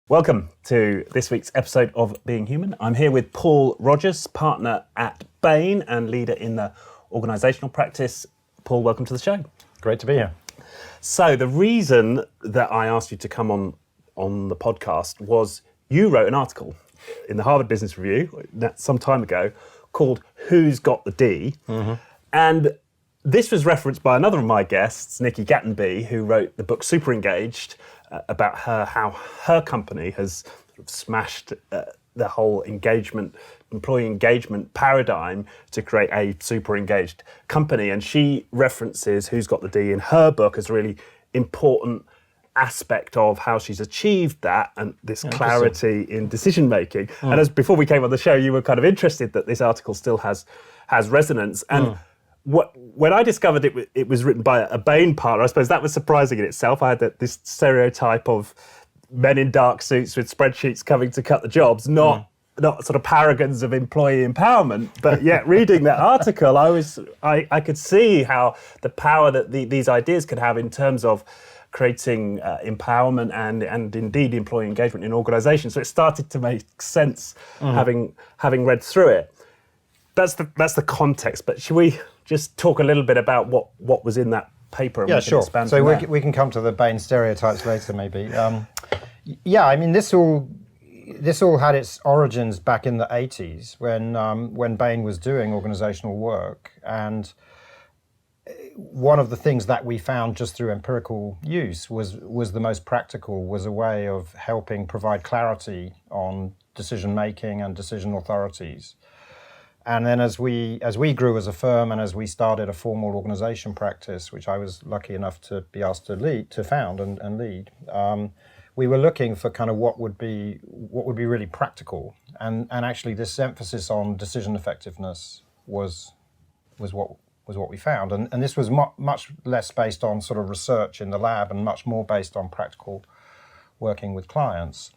Welcome to this week's episode of Being Human. I'm here with Paul Rogers, partner at Bain and leader in the organisational practice. Paul, welcome to the show. Great to be here. So the reason that I asked you to come on the podcast was you wrote an article in the Harvard Business Review some time ago called Who's Got the D? Mm-hmm. And this was referenced by another of my guests, Nikki Gattenby, who wrote the book Super Engaged, about how her company has sort of smashed the whole employee engagement paradigm to create a super engaged company. And she references Who's Got the D in her book as a really important aspect of how she's achieved that and this clarity in decision making. And as before we came on the show, you were kind of interested that this article still has resonance. And when I discovered it was written by a Bain partner, I suppose that was surprising in itself. I had this stereotype of men in dark suits with spreadsheets coming to cut the jobs, not sort of paragons of employee empowerment. But yet, reading that article, I could see how the power that these ideas could have in terms of creating empowerment and indeed employee engagement in organisations. So it started to make sense having read through it. That's the context. But should we just talk a little bit about what was in that paper? And sure. So we can come to the Bain stereotypes later, maybe. I mean, this all had its origins back in the 80s when Bain was doing organisational work, and one of the things that we found just through empirical use was the most practical, was a way of helping provide clarity on decision making and decision authorities. And then as we grew as a firm and as we started a formal organisation practice, which I was lucky enough to be asked to found and lead, we were looking for kind of what would be really practical. And actually this emphasis on decision effectiveness was what we found. And this was much less based on sort of research in the lab and much more based on practical working with clients.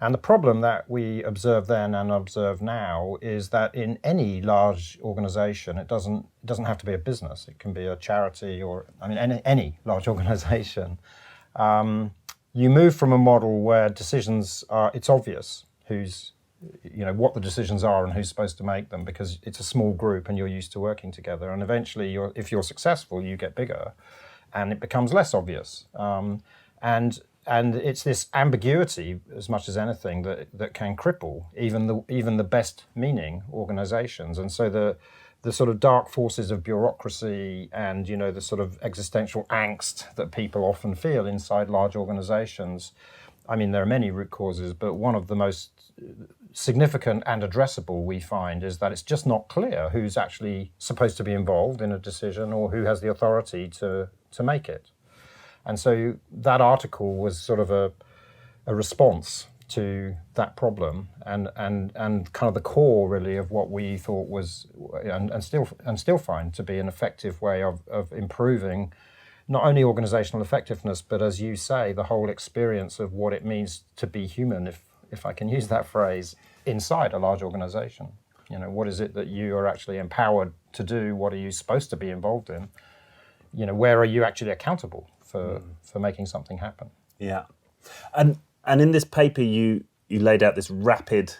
And the problem that we observed then and observe now is that in any large organization, it doesn't have to be a business. It can be a charity or, any large organization. You move from a model where decisions it's obvious what the decisions are and who's supposed to make them, because it's a small group and you're used to working together. And eventually, if you're successful, you get bigger and it becomes less obvious. And it's this ambiguity, as much as anything, that can cripple even the best meaning organizations. And so the sort of dark forces of bureaucracy and the sort of existential angst that people often feel inside large organizations. I mean, there are many root causes, but one of the most significant and addressable we find is that it's just not clear who's actually supposed to be involved in a decision or who has the authority to make it. And so that article was sort of a response to that problem and kind of the core really of what we thought was and still find to be an effective way of improving not only organizational effectiveness, but as you say, the whole experience of what it means to be human, if I can use that phrase, inside a large organization. What is it that you are actually empowered to do? What are you supposed to be involved in? Where are you actually accountable for making something happen? Yeah. And in this paper, you laid out this rapid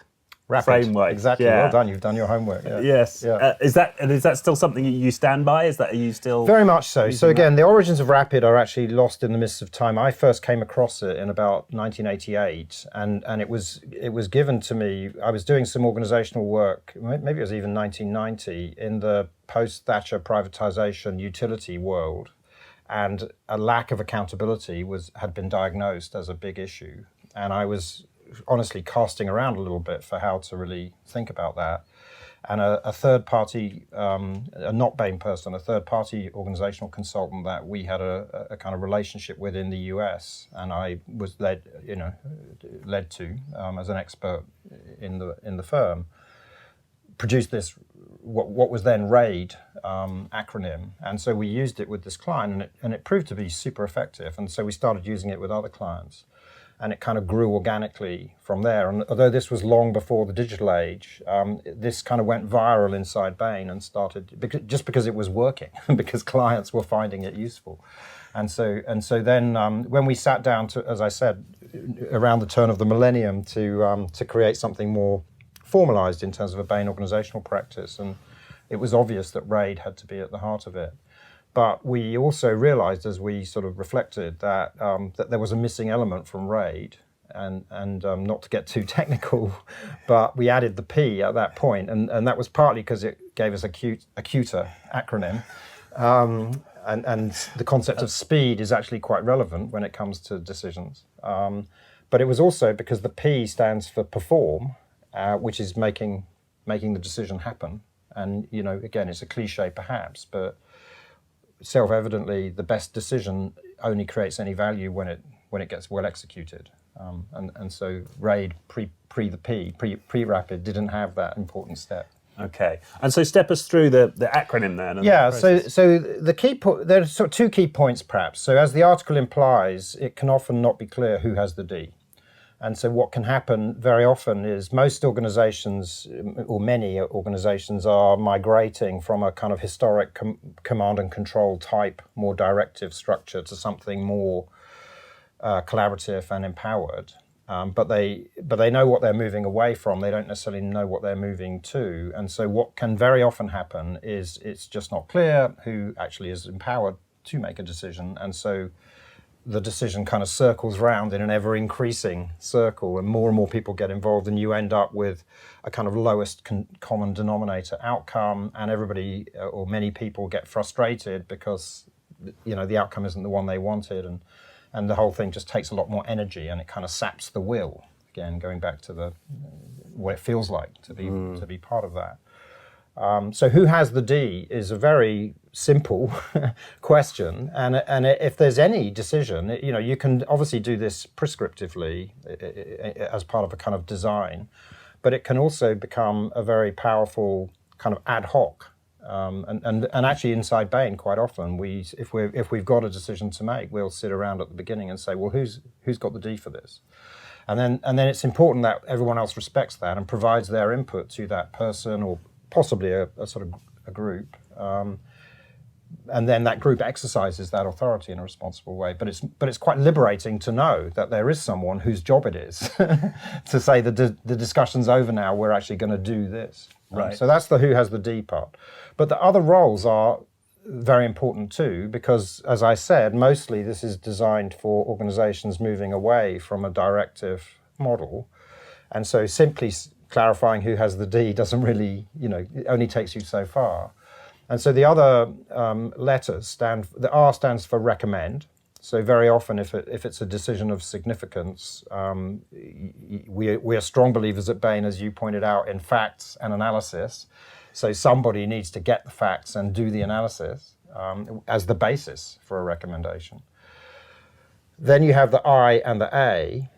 framework. Exactly. Yeah. Well done. You've done your homework. Yeah. Yes. Yeah. Is that still something you stand by? Are you still very much so? So again, the origins of rapid are actually lost in the mists of time. I first came across it in about 1988, and it was given to me. I was doing some organisational work. Maybe it was even 1990 in the post-Thatcher privatisation utility world. And a lack of accountability had been diagnosed as a big issue. And I was honestly casting around a little bit for how to really think about that. And a third party, a not Bain person, a third party organizational consultant that we had a kind of relationship with in the US, and I was led to as an expert in the firm, produced this what was then RAID acronym, and so we used it with this client, and it proved to be super effective, and so we started using it with other clients, and it kind of grew organically from there. And although this was long before the digital age, this kind of went viral inside Bain and started because it was working, because clients were finding it useful. And so then when we sat down to, as I said, around the turn of the millennium to create something more formalized in terms of a Bain organizational practice. And it was obvious that RAID had to be at the heart of it. But we also realized as we sort of reflected that that there was a missing element from RAID. And not to get too technical, but we added the P at that point, and that was partly because it gave us a cuter acronym. And the concept of speed is actually quite relevant when it comes to decisions. But it was also because the P stands for perform, which is making the decision happen. And, you know, again, it's a cliche perhaps, but self-evidently the best decision only creates any value when it gets well executed. And so RAID, pre the P, pre-rapid, didn't have that important step. Okay, and so step us through the acronym then. And yeah, so the key there are sort of two key points perhaps. So as the article implies, it can often not be clear who has the D. And so what can happen very often is most organizations, or many organizations, are migrating from a kind of historic command and control type, more directive structure to something more collaborative and empowered. But they know what they're moving away from. They don't necessarily know what they're moving to. And so what can very often happen is it's just not clear who actually is empowered to make a decision. And so the decision kind of circles round in an ever-increasing circle, and more people get involved, and you end up with a kind of lowest common denominator outcome, and everybody or many people get frustrated because, you know, the outcome isn't the one they wanted, and the whole thing just takes a lot more energy, and it kind of saps the will. Again, going back to what it feels like to be part of that. So who has the D is a very simple question, and if there's any decision, you know, you can obviously do this prescriptively as part of a kind of design, but it can also become a very powerful kind of ad hoc. And actually inside Bain, quite often, if we've got a decision to make, we'll sit around at the beginning and say, well, who's got the D for this? And then it's important that everyone else respects that and provides their input to that person, or possibly a sort of a group. And then that group exercises that authority in a responsible way. But it's quite liberating to know that there is someone whose job it is to say the discussion's over now, we're actually going to do this. Right. So that's the who has the D part. But the other roles are very important too, because as I said, mostly this is designed for organizations moving away from a directive model. And so simply clarifying who has the D doesn't really, you know, it only takes you so far. And so the other letters the R stands for recommend. So very often if it's a decision of significance, we are strong believers at Bain, as you pointed out, in facts and analysis. So somebody needs to get the facts and do the analysis as the basis for a recommendation. Then you have the I and the A.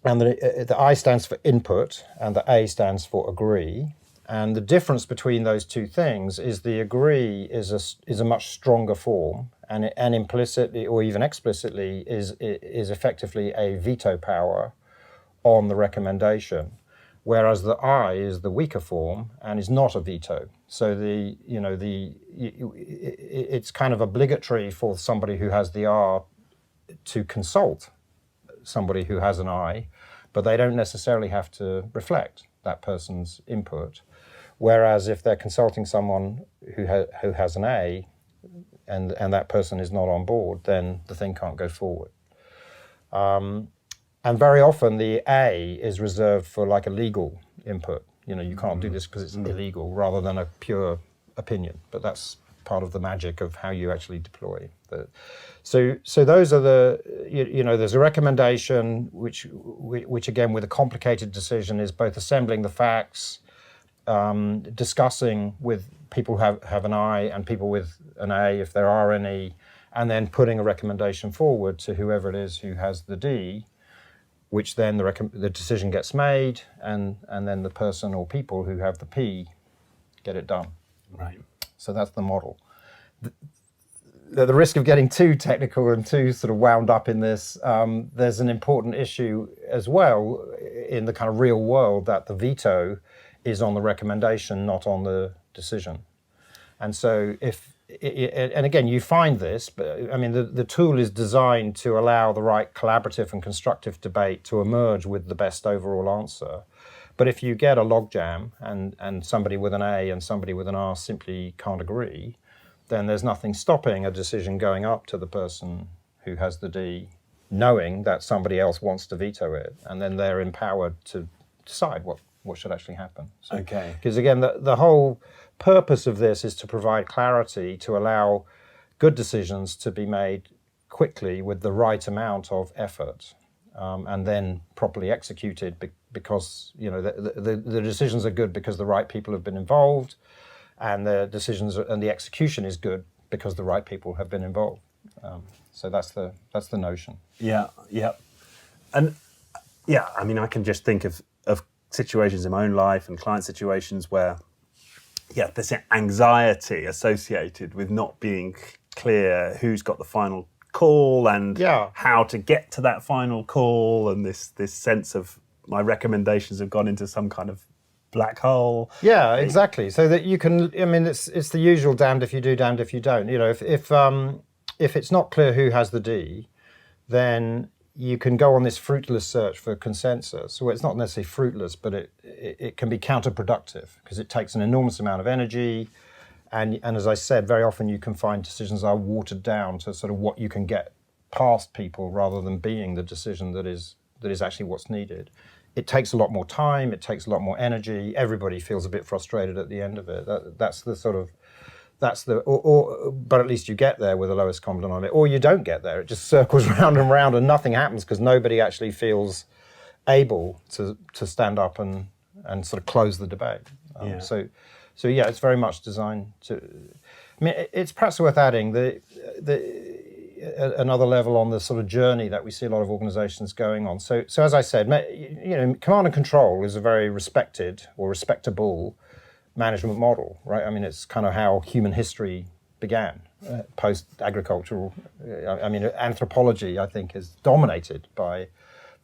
And the I stands for input, and the A stands for agree. And the difference between those two things is the agree is a much stronger form, and implicitly or even explicitly is effectively a veto power on the recommendation, whereas the I is the weaker form and is not a veto. So it's kind of obligatory for somebody who has the R to consult somebody who has an I, but they don't necessarily have to reflect that person's input. Whereas if they're consulting someone who has an A, and that person is not on board, then the thing can't go forward. And very often the A is reserved for like a legal input. You know, you can't do this because it's illegal, rather than a pure opinion. But that's part of the magic of how you actually deploy. So those are there's a recommendation, which again, with a complicated decision, is both assembling the facts, discussing with people who have an I and people with an A, if there are any, and then putting a recommendation forward to whoever it is who has the D, which then the decision gets made, and then the person or people who have the P get it done. Right. So that's the model. The risk of getting too technical and too sort of wound up in this, there's an important issue as well in the kind of real world, that the veto is on the recommendation, not on the decision. And so if and again, you find this, but I mean, the tool is designed to allow the right collaborative and constructive debate to emerge with the best overall answer. But if you get a logjam and somebody with an A and somebody with an R simply can't agree, then there's nothing stopping a decision going up to the person who has the D, knowing that somebody else wants to veto it, and then they're empowered to decide what should actually happen. So, Okay. because again, the whole purpose of this is to provide clarity to allow good decisions to be made quickly with the right amount of effort, and then properly executed because the decisions are good because the right people have been involved, and the decisions and the execution is good because the right people have been involved. So that's the notion. Yeah, yeah. And yeah, I mean, I can just think of situations in my own life and client situations where, yeah, there's anxiety associated with not being clear who's got the final call and how to get to that final call, and this sense of my recommendations have gone into some kind of black hole. Yeah, exactly. So that you can, I mean, it's the usual damned if you do, damned if you don't. If it's not clear who has the D, then you can go on this fruitless search for consensus. Well, it's not necessarily fruitless, but it can be counterproductive because it takes an enormous amount of energy. And as I said, very often you can find decisions are watered down to sort of what you can get past people rather than being the decision that is actually what's needed. It takes a lot more time. It takes a lot more energy. Everybody feels a bit frustrated at the end of it. But at least you get there with the lowest common denominator, or you don't get there. It just circles round and round and nothing happens because nobody actually feels able to stand up and sort of close the debate. So yeah, it's very much designed to. I mean, it's perhaps worth adding another level on the sort of journey that we see a lot of organisations going on. So as I said, command and control is a very respected or respectable management model, right? I mean, it's kind of how human history began, post-agricultural. I mean, anthropology, I think, is dominated by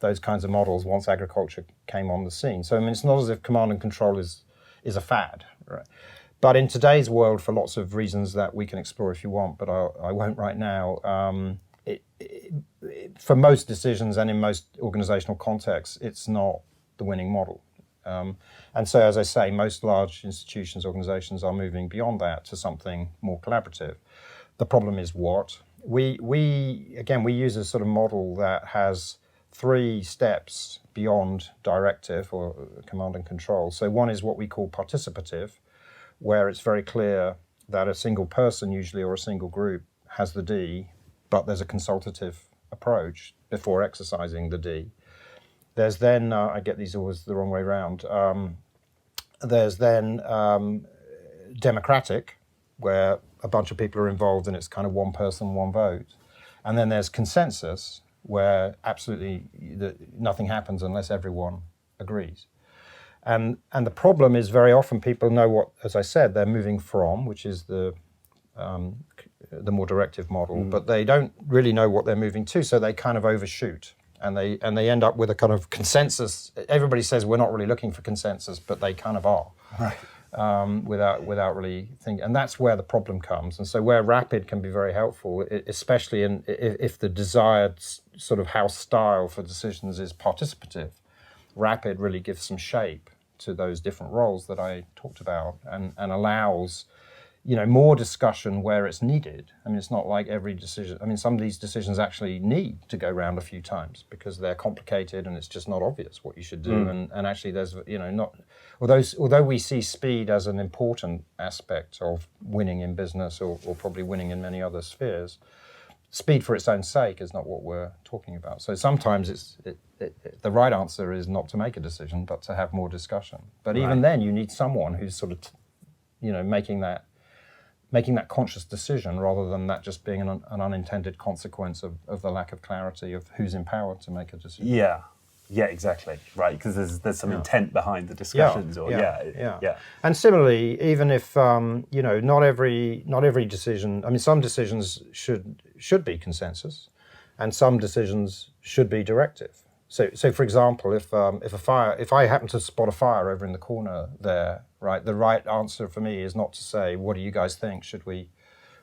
those kinds of models once agriculture came on the scene. So, I mean, it's not as if command and control is a fad, right? But in today's world, for lots of reasons that we can explore if you want, but I won't right now, for most decisions and in most organizational contexts, it's not the winning model. And so, as I say, most large institutions, organizations are moving beyond that to something more collaborative. The problem is what? We use a sort of model that has 3 steps beyond directive or command and control. So one is what we call participative, where it's very clear that a single person usually or a single group has the D, but there's a consultative approach before exercising the D. There's then, I get these always the wrong way around, there's then democratic, where a bunch of people are involved and it's kind of one person, one vote. And then there's consensus, where absolutely nothing happens unless everyone agrees. And the problem is very often people know what, as I said, they're moving from, which is the more directive model, but they don't really know what they're moving to, so they kind of overshoot. And they end up with a kind of consensus. Everybody says we're not really looking for consensus, but they kind of are, right. Without really thinking. And that's where the problem comes. And so where rapid can be very helpful, especially if the desired sort of house style for decisions is participative, rapid really gives some shape to those different roles that I talked about and allows more discussion where it's needed. I mean, it's not like every decision. I mean, some of these decisions actually need to go round a few times because they're complicated and it's just not obvious what you should do. And actually, there's not. Although we see speed as an important aspect of winning in business or probably winning in many other spheres, speed for its own sake is not what we're talking about. So sometimes the right answer is not to make a decision, but to have more discussion. But even then, you need someone who's sort of, making that conscious decision rather than that just being an unintended consequence of the lack of clarity of who's empowered to make a decision. Yeah, exactly. Right, because there's some intent behind the discussions. And similarly, even if not every decision. I mean, some decisions should be consensus, and some decisions should be directive. So for example, if I happen to spot a fire over in the corner there, right, the right answer for me is not to say, what do you guys think? Should we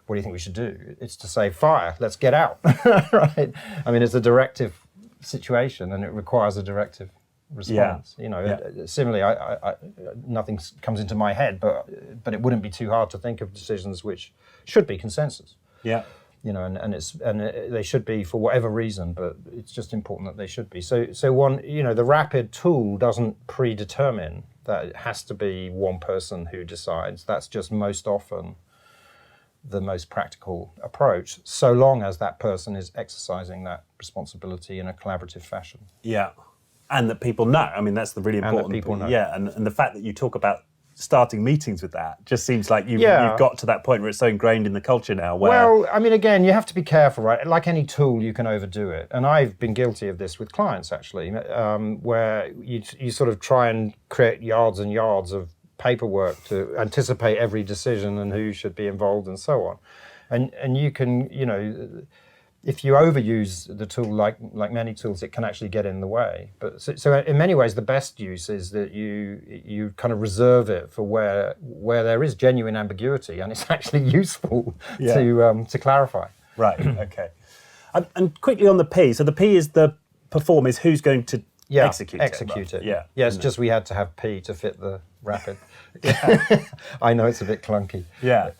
what do you think we should do? It's to say, fire, let's get out, right? I mean, it's a directive situation and it requires a directive response. Similarly, I nothing comes into my head, but it wouldn't be too hard to think of decisions which should be consensus. Yeah. They should be for whatever reason, but it's just important that they should be. So the rapid tool doesn't predetermine that it has to be one person who decides. That's just most often the most practical approach, so long as that person is exercising that responsibility in a collaborative fashion. Yeah, and that people know. I mean, that's the really important. And that people know. Yeah, and the fact that you talk about starting meetings with that just seems like you've got to that point where it's so ingrained in the culture now. Well, I mean, again, you have to be careful, right? Like any tool, you can overdo it. And I've been guilty of this with clients, actually, where you sort of try and create yards and yards of paperwork to anticipate every decision and who should be involved and so on. And you can, if you overuse the tool, like many tools, it can actually get in the way. But so in many ways, the best use is that you kind of reserve it for where there is genuine ambiguity and it's actually useful to clarify. Right. Okay. And quickly on the P. So the P is the perform is who's going to execute it. Yeah. It's just we had to have P to fit the rapid. I know it's a bit clunky. Yeah.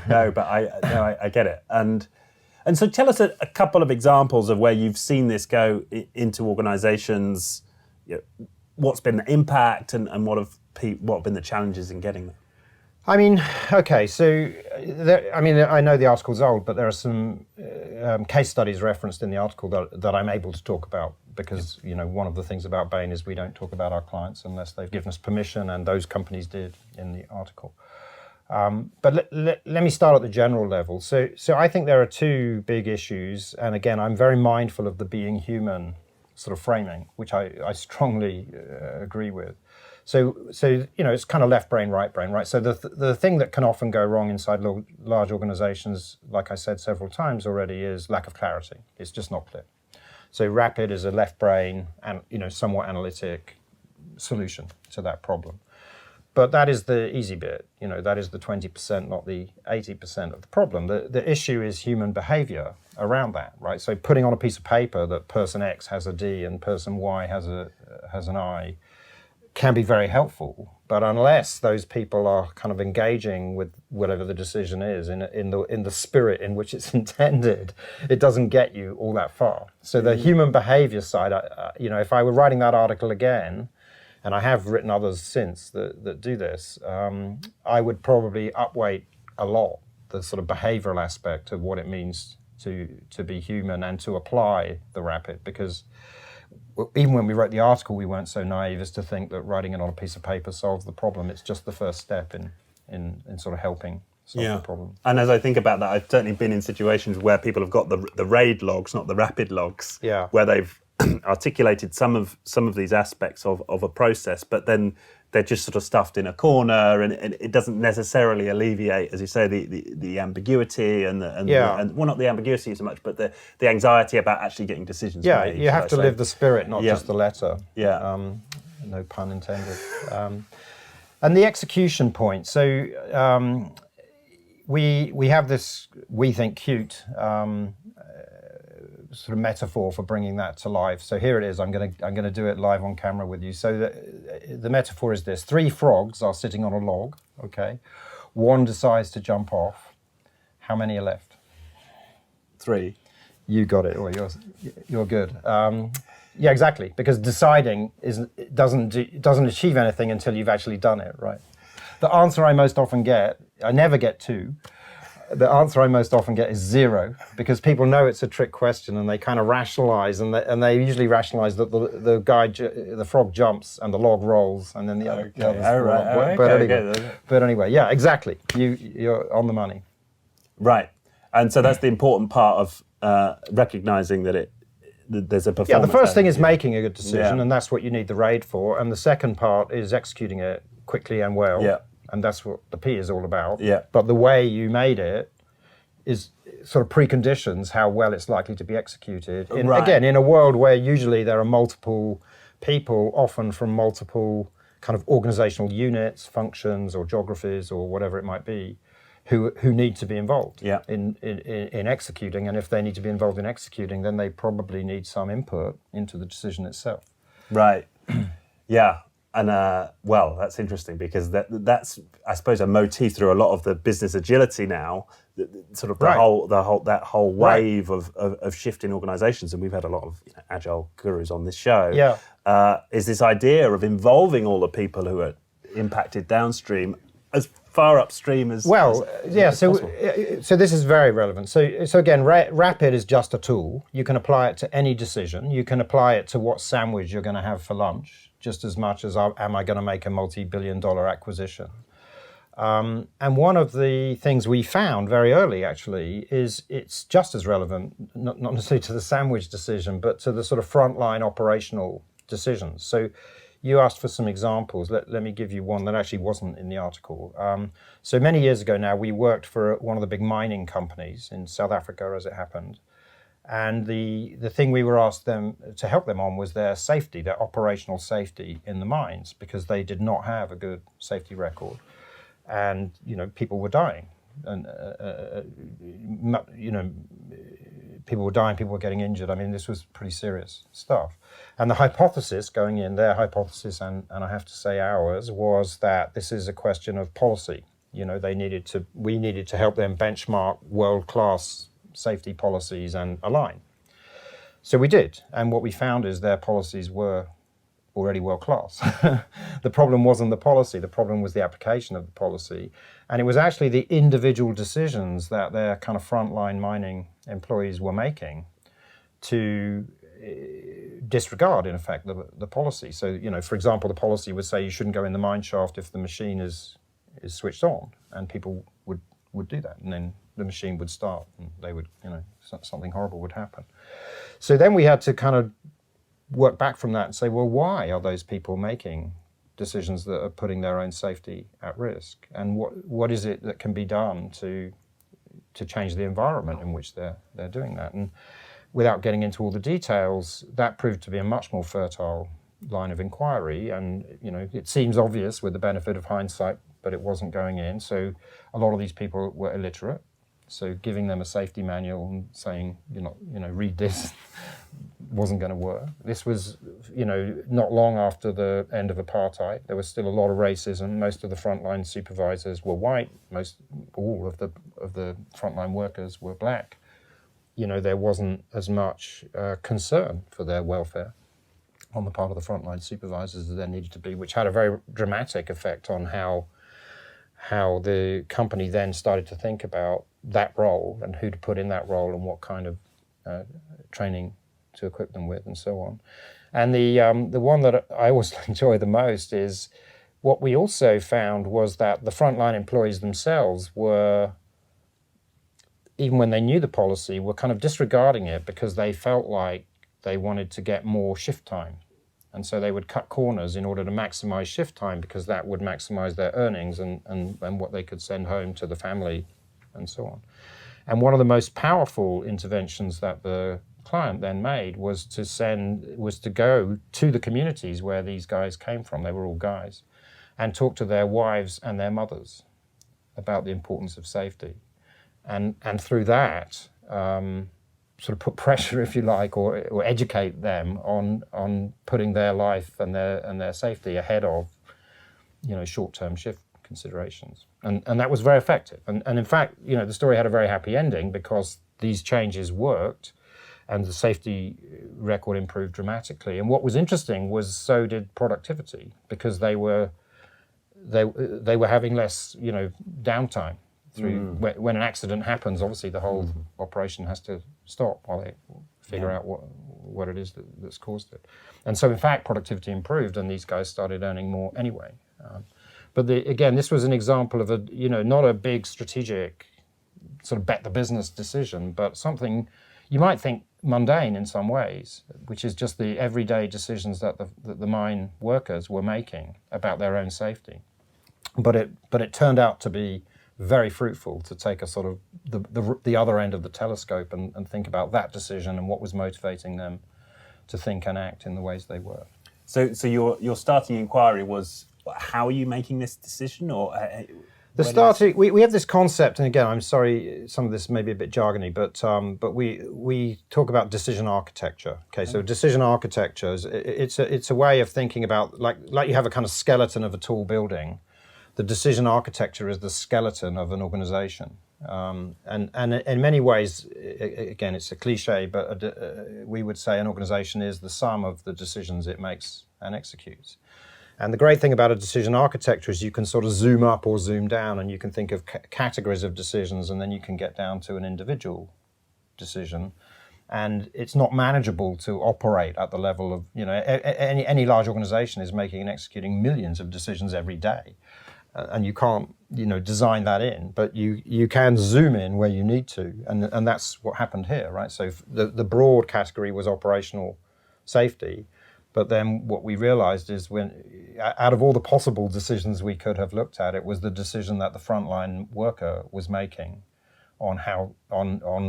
No, but I get it. And so tell us a couple of examples of where you've seen this go into organisations. What's been the impact and what have been the challenges in getting them? I mean, okay, so I know the article's old, but there are some case studies referenced in the article that I'm able to talk about because one of the things about Bain is we don't talk about our clients unless they've given us permission, and those companies did in the article. But let me start at the general level. So I think there are two big issues, and again, I'm very mindful of the being human sort of framing, which I strongly agree with. So it's kind of left brain, right brain, right? So the thing that can often go wrong inside large organizations, like I said several times already, is lack of clarity. It's just not clear. So rapid is a left brain and somewhat analytic solution to that problem. But that is the easy bit, that is the 20%, not the 80% of the problem. The issue is human behavior around that, right? So putting on a piece of paper that person X has a D and person Y has an I can be very helpful. But unless those people are kind of engaging with whatever the decision is in the spirit in which it's intended, it doesn't get you all that far. So the human behavior side, if I were writing that article again, and I have written others since that do this, I would probably upweight a lot the sort of behavioral aspect of what it means to be human and to apply the rapid, because even when we wrote the article, we weren't so naive as to think that writing it on a piece of paper solves the problem. It's just the first step in sort of helping solve the problem. And as I think about that, I've certainly been in situations where people have got the RAID logs, not the rapid logs, where they've articulated some of these aspects of a process, but then they're just sort of stuffed in a corner, and it doesn't necessarily alleviate, as you say, the ambiguity and well, not the ambiguity so much, but the anxiety about actually getting decisions made. You have to live the spirit, not just the letter. No pun intended. And the execution point. So we have this, we think, cute sort of metaphor for bringing that to life. So here it is. I'm going to do it live on camera with you. So the metaphor is this: 3 frogs are sitting on a log. Okay, one decides to jump off. How many are left? 3. You got it. Well, you're good. Yeah, exactly. Because deciding doesn't achieve anything until you've actually done it. Right. The answer I most often get, I never get 2. The answer I most often get is 0, because people know it's a trick question and they kind of rationalize, and they usually rationalize that the frog jumps and the log rolls, and then the other. But anyway, yeah, exactly. You're on the money. Right, and so that's the important part of recognizing that there's a performance. Yeah, the first thing is making a good decision, and that's what you need the RAID for, and the second part is executing it quickly and well. Yeah. And that's what the P is all about. Yeah. But the way you made it is sort of preconditions how well it's likely to be executed. Again, in a world where usually there are multiple people, often from multiple kind of organizational units, functions, or geographies, or whatever it might be, who need to be involved Yeah. in executing. And if they need to be involved in executing, then they probably need some input into the decision itself. Right. Yeah. And well, that's interesting because that's, I suppose, a motif through a lot of the business agility now. Sort of that whole wave of shifting organisations, and we've had a lot of agile gurus on this show. Yeah. Is this idea of involving all the people who are impacted downstream as far upstream as So possible. so this is very relevant. So again, rapid is just a tool. You can apply it to any decision. You can apply it to what sandwich you're going to have for lunch, just as much as am I going to make a multi-billion-dollar acquisition. And one of the things we found very early, actually, is it's just as relevant, not necessarily to the sandwich decision, but to the sort of frontline operational decisions. So you asked for some examples. Let me give you one that actually wasn't in the article. So many years ago now, we worked for one of the big mining companies in South Africa, as it happened. And the thing we were asked them to help them on was their safety, their operational safety in the mines, because they did not have a good safety record. And, people were dying. And, people were dying, people were getting injured. I mean, this was pretty serious stuff. And the hypothesis going in, their hypothesis, and I have to say ours, was that this is a question of policy. We needed to help them benchmark world-class safety policies and align. So we did. And what we found is their policies were already world-class. The problem wasn't the policy, the problem was the application of the policy. And it was actually the individual decisions that their kind of frontline mining employees were making to disregard, in effect, the policy. So, for example, the policy would say you shouldn't go in the mine shaft if the machine is switched on, and people would do that, and then the machine would start, and they would, something horrible would happen. So then we had to kind of work back from that and say, well, why are those people making decisions that are putting their own safety at risk? And what is it that can be done to change the environment in which they're doing that? And without getting into all the details, that proved to be a much more fertile line of inquiry. And, it seems obvious with the benefit of hindsight, but it wasn't going in. So a lot of these people were illiterate. So giving them a safety manual and saying, read this wasn't going to work. This was, not long after the end of apartheid. There was still a lot of racism. Most of the frontline supervisors were white. All of the frontline workers were black. There wasn't as much concern for their welfare on the part of the frontline supervisors as there needed to be, which had a very dramatic effect on how the company then started to think about that role and who to put in that role and what kind of training to equip them with and so on. And the one that I always enjoy the most is what we also found was that the frontline employees themselves were, even when they knew the policy, were kind of disregarding it because they felt like they wanted to get more shift time. And so they would cut corners in order to maximize shift time because that would maximize their earnings and what they could send home to the family and so on. And one of the most powerful interventions that the client then made was to go to the communities where these guys came from, they were all guys, and talk to their wives and their mothers about the importance of safety. And through that, sort of put pressure, if you like, or educate them on putting their life and their safety ahead of, short-term shift considerations. And that was very effective. And in fact, the story had a very happy ending because these changes worked and the safety record improved dramatically. And what was interesting was so did productivity because they were having less, downtime. When an accident happens, obviously the whole operation has to stop while they figure out what it is that's caused it. And so, in fact, productivity improved, and these guys started earning more anyway. But again, this was an example of not a big strategic sort of bet the business decision, but something you might think mundane in some ways, which is just the everyday decisions that the mine workers were making about their own safety. But it turned out to be very fruitful to take a sort of the other end of the telescope and think about that decision and what was motivating them to think and act in the ways they were. So your starting inquiry was, how are you making this decision, or? The starting, we have this concept, and again, I'm sorry, some of this may be a bit jargony, but we talk about decision architecture. Okay, so decision architecture is it's a way of thinking about like you have a kind of skeleton of a tall building. The decision architecture is the skeleton of an organization, and in many ways, again, it's a cliche, but we would say an organization is the sum of the decisions it makes and executes. And the great thing about a decision architecture is you can sort of zoom up or zoom down, and you can think of categories of decisions, and then you can get down to an individual decision. And it's not manageable to operate at the level of, any large organization is making and executing millions of decisions every day. And you can't, design that in, but you can zoom in where you need to. And that's what happened here, right? So the broad category was operational safety. But then what we realized is out of all the possible decisions we could have looked at, it was the decision that the frontline worker was making on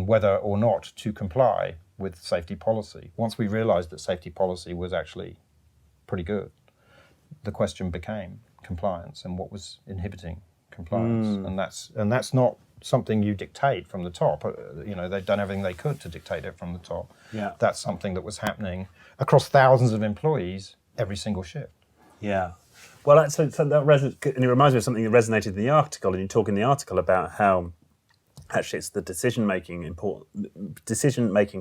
whether or not to comply with safety policy. Once we realized that safety policy was actually pretty good, the question became compliance and what was inhibiting compliance. And that's not something you dictate from the top. They've done everything they could to dictate it from the top. Yeah. That's something that was happening across thousands of employees every single shift. Yeah. Well, so that and it reminds me of something that resonated in the article, and you talk in the article about how actually it's the decision-making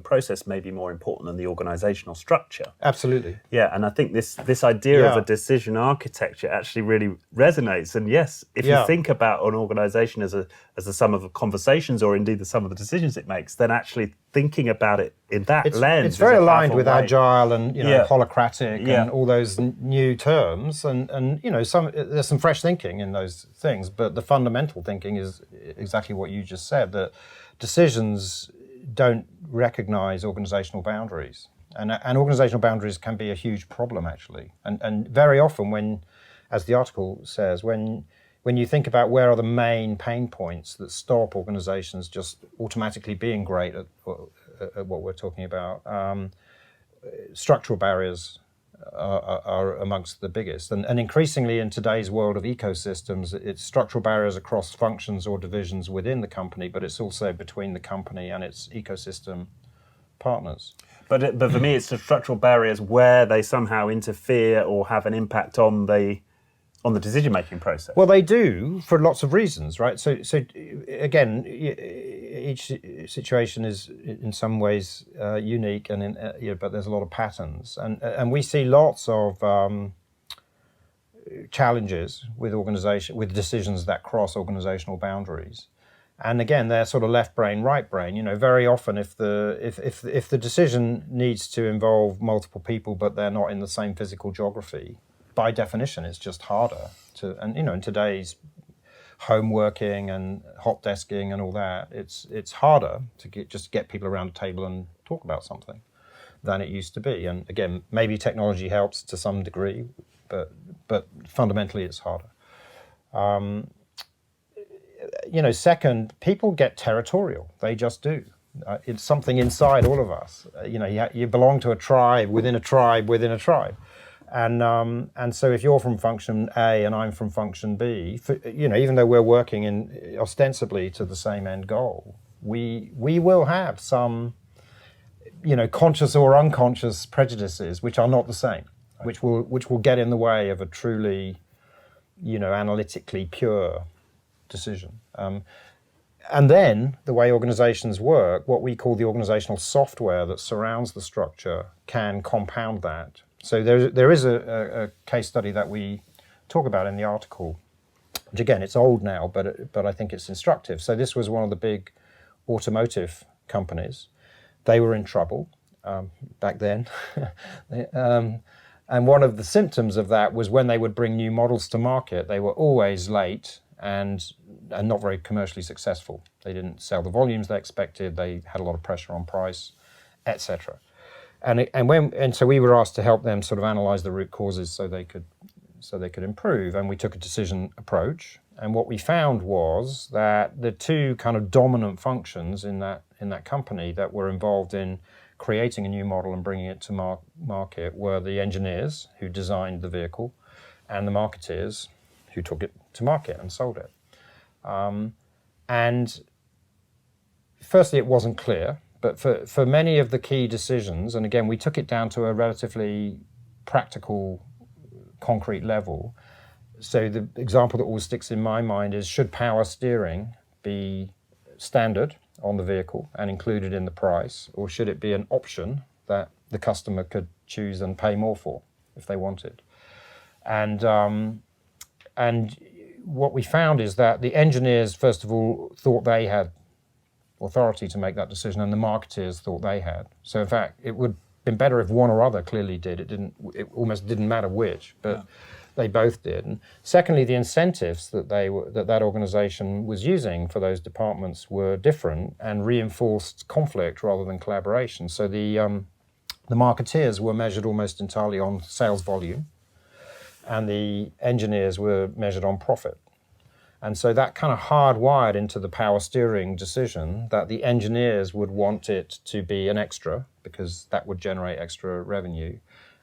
process may be more important than the organizational structure. Absolutely. Yeah, and I think this idea of a decision architecture actually really resonates. And yes, if you think about an organization as the sum of conversations, or indeed the sum of the decisions it makes, then actually thinking about it in that lens. It's very aligned with agile and holacratic and all those new terms, and there's some fresh thinking in those things, but the fundamental thinking is exactly what you just said, that decisions don't recognize organizational boundaries, and organizational boundaries can be a huge problem actually, and very often when, as the article says, when you think about where are the main pain points that stop organizations just automatically being great at what we're talking about, structural barriers are amongst the biggest. And increasingly in today's world of ecosystems, it's structural barriers across functions or divisions within the company, but it's also between the company and its ecosystem partners. But for me, it's the structural barriers where they somehow interfere or have an impact on the decision-making process. Well, they do for lots of reasons, right? So again, each situation is in some ways unique, and but there's a lot of patterns, and we see lots of challenges with decisions that cross organizational boundaries. And again, they're sort of left brain, right brain. Very often, if the decision needs to involve multiple people, but they're not in the same physical geography, by definition, it's just harder to. And in today's home working and hot desking and all that, it's harder to get people around a table and talk about something than it used to be. And again, maybe technology helps to some degree, but fundamentally, it's harder. Second, people get territorial. They just do. It's something inside all of us. You belong to a tribe within a tribe within a tribe. And so if you're from function A and I'm from function B, even though we're working ostensibly to the same end goal, we will have some, conscious or unconscious prejudices which are not the same, which will get in the way of a truly, analytically pure decision. And then the way organizations work, what we call the organizational software that surrounds the structure, can compound that. So there is a case study that we talk about in the article, which again, it's old now, but I think it's instructive. So this was one of the big automotive companies. They were in trouble back then. And one of the symptoms of that was when they would bring new models to market, they were always late and not very commercially successful. They didn't sell the volumes they expected. They had a lot of pressure on price, etc. And so we were asked to help them sort of analyze the root causes so they could improve. And we took a decision approach. And what we found was that the two kind of dominant functions in that company that were involved in creating a new model and bringing it to market were the engineers who designed the vehicle and the marketeers who took it to market and sold it. And firstly, it wasn't clear, but for many of the key decisions, and again, we took it down to a relatively practical, concrete level. So the example that always sticks in my mind is, should power steering be standard on the vehicle and included in the price, or should it be an option that the customer could choose and pay more for if they wanted? And what we found is that the engineers, first of all, thought they had authority to make that decision, and the marketeers thought they had. So in fact, it would have been better if one or other clearly did. It almost didn't matter which, but they both did. And secondly, the incentives that organization was using for those departments were different and reinforced conflict rather than collaboration. So the marketeers were measured almost entirely on sales volume, and the engineers were measured on profit. And so that kind of hardwired into the power steering decision that the engineers would want it to be an extra because that would generate extra revenue.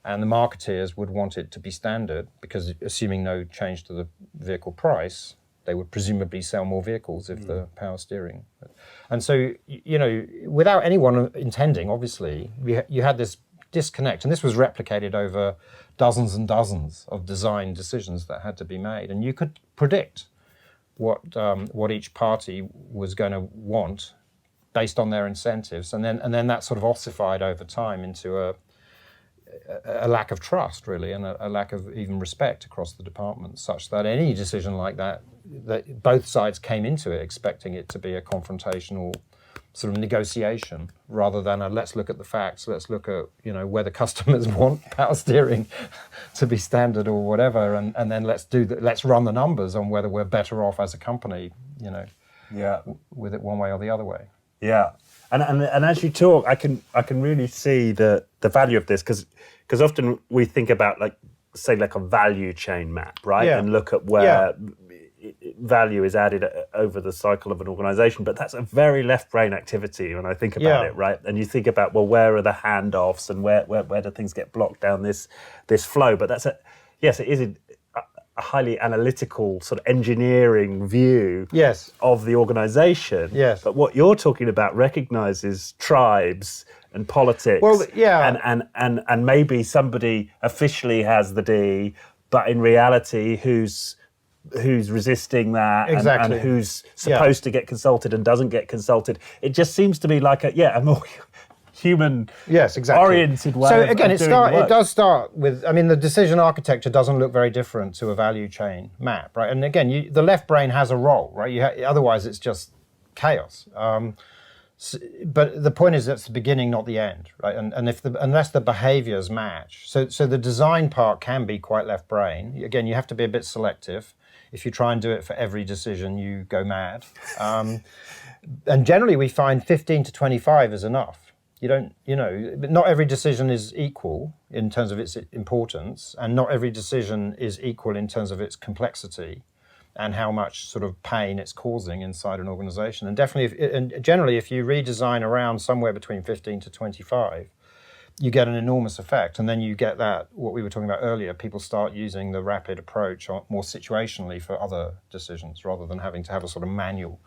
And the marketeers would want it to be standard because, assuming no change to the vehicle price, they would presumably sell more vehicles if the power steering. And so, without anyone intending, obviously, you had this disconnect, and this was replicated over dozens and dozens of design decisions that had to be made. And you could predict what each party was going to want based on their incentives, and then that sort of ossified over time into a lack of trust, really, and a lack of even respect across the department, such that any decision like that both sides came into it expecting it to be a confrontational sort of negotiation rather than a let's look at the facts, let's look at whether customers want power steering to be standard or whatever, and then let's run the numbers on whether we're better off as a company, with it one way or the other way. Yeah, and as you talk, I can really see the value of this because often we think about like a value chain map, right? Yeah. And look at where value is added over the cycle of an organization, but that's a very left brain activity when I think about it, right? And you think about, well, where are the handoffs and where do things get blocked down this flow? But it is a highly analytical sort of engineering view of the organization. Yes. But what you're talking about recognizes tribes and politics. Well, yeah. And maybe somebody officially has the D, but in reality, who's resisting that, exactly. and who's supposed to get consulted and doesn't get consulted. It just seems to be like a more human, oriented way. So again, of doing the work. it does start with. I mean, the decision architecture doesn't look very different to a value chain map, right? And again, the left brain has a role, right? Otherwise, it's just chaos. But the point is, that's the beginning, not the end, right? And unless the behaviors match, so the design part can be quite left brain. Again, you have to be a bit selective. If you try and do it for every decision, you go mad. And generally, we find 15 to 25 is enough. Not every decision is equal in terms of its importance, and not every decision is equal in terms of its complexity and how much sort of pain it's causing inside an organization. And generally, if you redesign around somewhere between 15 to 25, you get an enormous effect. And then you get that, what we were talking about earlier, people start using the rapid approach more situationally for other decisions rather than having to have a sort of manual.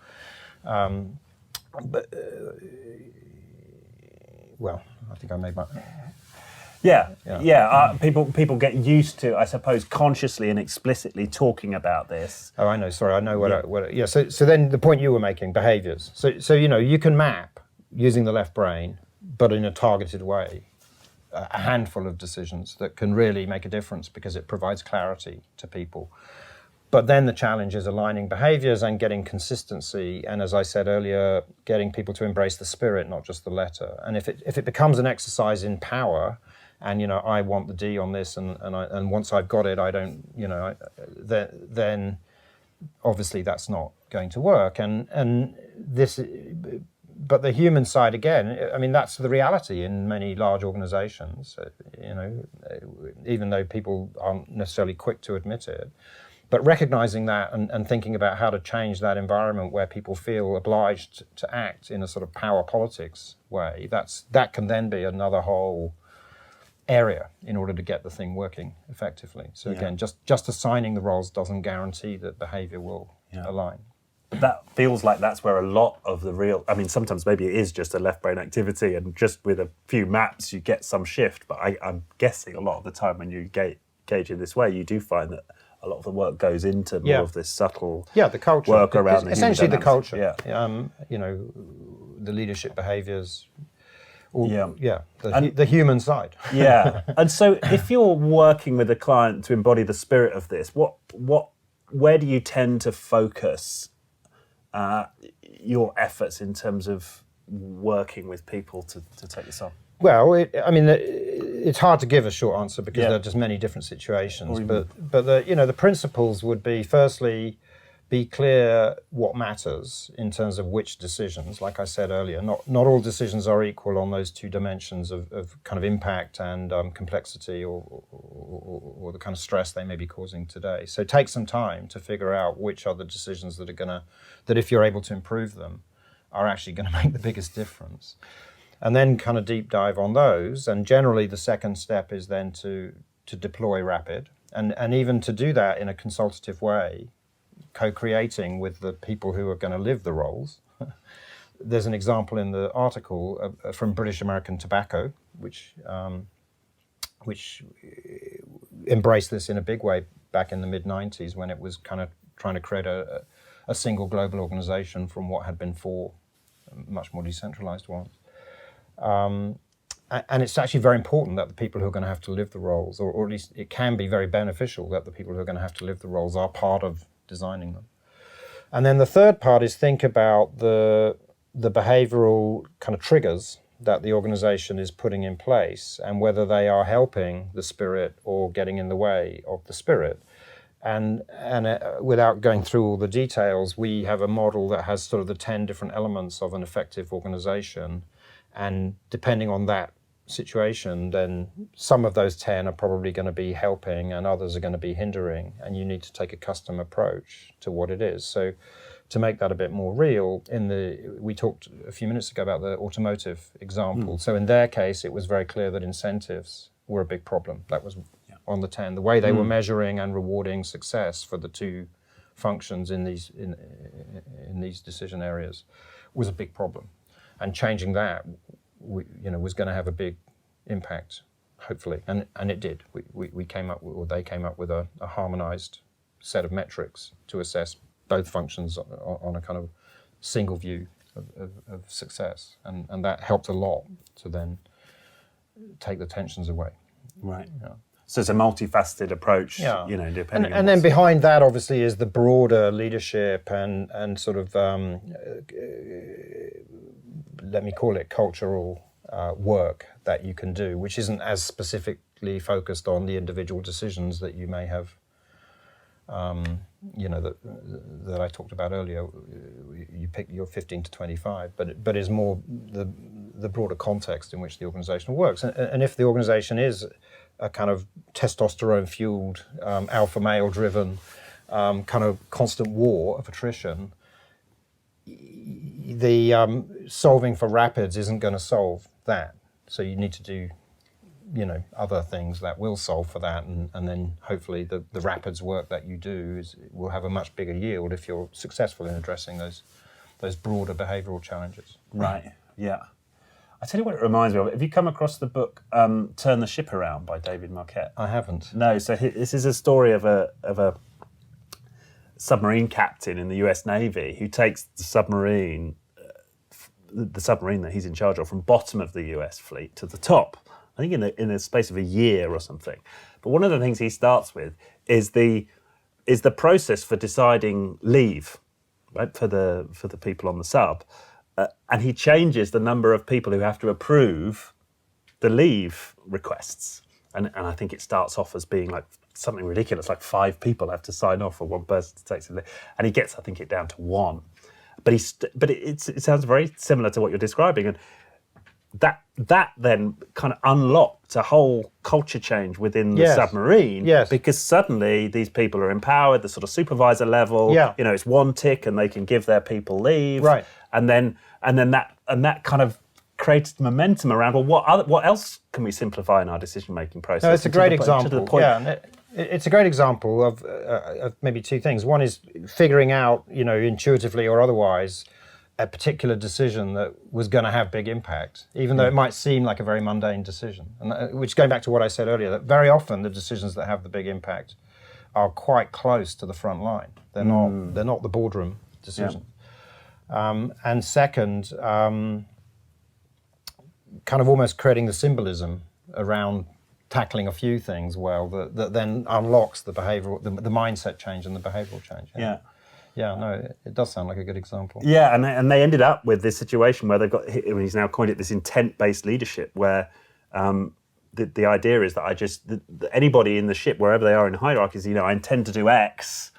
Well, I think I made my... People get used to, I suppose, consciously and explicitly talking about this. Oh, I know. Sorry, I know what. So then the point you were making, behaviors. So you can map using the left brain, but in a targeted way, a handful of decisions that can really make a difference because it provides clarity to people. But then the challenge is aligning behaviors and getting consistency. And as I said earlier, getting people to embrace the spirit, not just the letter. And if it becomes an exercise in power, and I want the D on this, and once I've got it, I don't, then obviously that's not going to work. And this, but the human side again, I mean, that's the reality in many large organizations. Even though people aren't necessarily quick to admit it. But recognizing that and thinking about how to change that environment where people feel obliged to act in a sort of power politics way, that can then be another whole area in order to get the thing working effectively. So again, just assigning the roles doesn't guarantee that behavior will align. But that feels like that's where a lot of the real, I mean, sometimes maybe it is just a left brain activity and just with a few maps you get some shift. But I'm guessing a lot of the time when you engage in this way, you do find that a lot of the work goes into more of this subtle the culture work around the essentially the human culture. dynamics. You know, the leadership behaviours. The human side. Yeah. And so if you're working with a client to embody the spirit of this, where do you tend to focus your efforts in terms of working with people to take this on? Well, it's hard to give a short answer because there are just many different situations. But the principles would be, firstly, be clear what matters in terms of which decisions. Like I said earlier, not all decisions are equal on those two dimensions of kind of impact and complexity or the kind of stress they may be causing today. So take some time to figure out which are the decisions that if you're able to improve them, are actually going to make the biggest difference. And then kind of deep dive on those. And generally the second step is then to deploy rapid. And even to do that in a consultative way, co-creating with the people who are going to live the roles. There's an example in the article from British American Tobacco, which embraced this in a big way back in the mid-90s when it was kind of trying to create a single global organization from what had been four much more decentralized ones. And it's actually very important that the people who are going to have to live the roles, or at least it can be very beneficial that the people who are going to have to live the roles are part of designing them. And then the third part is think about the behavioral kind of triggers that the organization is putting in place and whether they are helping the spirit or getting in the way of the spirit. And without going through all the details, we have a model that has sort of the 10 different elements of an effective organization. And depending on that situation, then some of those 10 are probably going to be helping and others are going to be hindering, and you need to take a custom approach to what it is. So to make that a bit more real, we talked a few minutes ago about the automotive example. So in their case, it was very clear that incentives were a big problem. That was on the 10. The way they were measuring and rewarding success for the two functions in these decision areas was a big problem. And changing that was going to have a big impact, hopefully, and it did. They came up with a harmonized set of metrics to assess both functions on a kind of single view of success, and that helped a lot to then take the tensions away. Right. Yeah. So it's a multifaceted approach, depending on and then behind that, obviously, is the broader leadership and sort of, let me call it cultural work that you can do, which isn't as specifically focused on the individual decisions that you may have, that I talked about earlier. You pick your 15 to 25, but is more the broader context in which the organization works. And if the organization is a kind of testosterone-fueled, alpha male-driven kind of constant war of attrition, the solving for rapids isn't going to solve that. So you need to do, other things that will solve for that, and then hopefully the rapids work that you do will have a much bigger yield if you're successful in addressing those broader behavioural challenges. Right. Yeah. I tell you what it reminds me of. Have you come across the book "Turn the Ship Around" by David Marquette? I haven't. No. So this is a story of a submarine captain in the U.S. Navy who takes the submarine that he's in charge of, from bottom of the U.S. fleet to the top. I think in a space of a year or something. But one of the things he starts with is the process for deciding leave, right, for the people on the sub. And he changes the number of people who have to approve the leave requests. And I think it starts off as being like something ridiculous, like 5 people have to sign off for one person to take some leave. And he gets, I think, it down to 1. But it sounds very similar to what you're describing. And that then kind of unlocked a whole culture change within the submarine. Yes. Because suddenly these people are empowered, the sort of supervisor level. Yeah. It's 1 tick and they can give their people leave. Right. And then that kind of creates momentum around, well, what else can we simplify in our decision-making process? No, it's a great example. To the point. Yeah, It's a great example of maybe two things. One is figuring out, intuitively or otherwise, a particular decision that was going to have big impact, even though it might seem like a very mundane decision. And which, going back to what I said earlier, that very often the decisions that have the big impact are quite close to the front line. They're not the boardroom decision. Yeah. And second, kind of almost creating the symbolism around tackling a few things well that then unlocks the behavioural, the mindset change and the behavioural change. Yeah. Yeah, no, it does sound like a good example. Yeah, and they ended up with this situation where they've got, he's now coined it this intent-based leadership, where the idea is that anybody in the ship, wherever they are in hierarchies, I intend to do X,